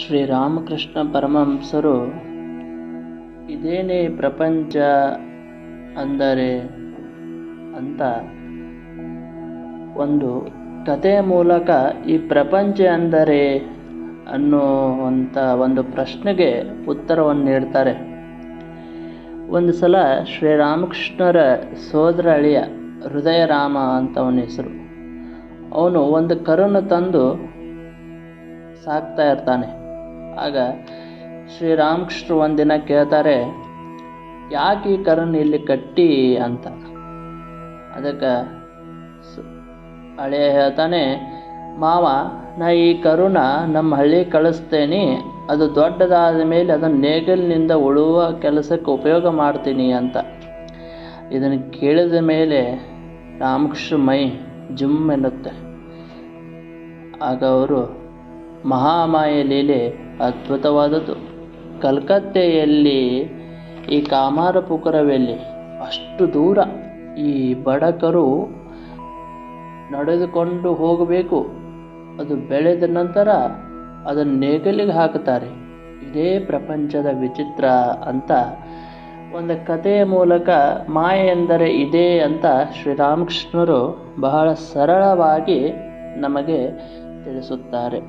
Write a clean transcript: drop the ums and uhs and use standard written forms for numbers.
ಶ್ರೀರಾಮಕೃಷ್ಣ ಪರಮಹಂಸರು ಇದೇನೇ ಪ್ರಪಂಚ ಅಂದರೆ ಅಂತ ಒಂದು ಕಥೆಯ ಮೂಲಕ ಈ ಪ್ರಪಂಚ ಅಂದರೆ ಅನ್ನುವಂಥ ಒಂದು ಪ್ರಶ್ನೆಗೆ ಉತ್ತರವನ್ನು ನೀಡ್ತಾರೆ. ಒಂದು ಸಲ ಶ್ರೀರಾಮಕೃಷ್ಣರ ಸೋದರ ಅಳಿಯ ಹೃದಯರಾಮ ಅಂತ ಅವನ ಹೆಸರು. ಅವನು ಒಂದು ಕರುನ ತಂದು ಸಾಕ್ತಾ ಇರ್ತಾನೆ. ಆಗ ಶ್ರೀರಾಮಕೃಷ್ಣರು ಒಂದಿನ ಕೇಳ್ತಾರೆ, ಯಾಕೆ ಈ ಕರುನ ಇಲ್ಲಿ ಕಟ್ಟಿ ಅಂತ. ಅದಕ್ಕೆ ಹಳೆಯ ಹೇಳ್ತಾನೆ, ಮಾವ, ನಾ ಈ ಕರುನ ನಮ್ಮ ಹಳ್ಳಿ ಕಳಿಸ್ತೇನೆ, ಅದು ದೊಡ್ಡದಾದ ಮೇಲೆ ಅದನ್ನು ನೇಗಿಲಿನಿಂದ ಉಳುವ ಕೆಲಸಕ್ಕೆ ಉಪಯೋಗ ಮಾಡ್ತೀನಿ ಅಂತ. ಇದನ್ನು ಕೇಳಿದ ಮೇಲೆ ರಾಮಕೃಷ್ಣ ಮೈ ಜುಮ್ ಎನ್ನುತ್ತೆ. ಆಗ ಅವರು, ಮಹಾಮಾಯ ಲೀಲೆ ಅದ್ಭುತವಾದದ್ದು. ಕಲ್ಕತ್ತೆಯಲ್ಲಿ ಈ ಕಾಮಾರಪುಕುರವೆಲ್ಲಿ ಅಷ್ಟು ದೂರ ಈ ಬಡಕರು ನಡೆದುಕೊಂಡು ಹೋಗಬೇಕು. ಅದು ಬೆಳೆದ ನಂತರ ಅದನ್ನು ನೇಗಿಲಿಗೆ ಹಾಕುತ್ತಾರೆ. ಇದೇ ಪ್ರಪಂಚದ ವಿಚಿತ್ರ ಅಂತ ಒಂದು ಕಥೆಯ ಮೂಲಕ ಮಾಯೆ ಎಂದರೆ ಇದೇ ಅಂತ ಶ್ರೀರಾಮಕೃಷ್ಣರು ಬಹಳ ಸರಳವಾಗಿ ನಮಗೆ ತಿಳಿಸುತ್ತಾರೆ.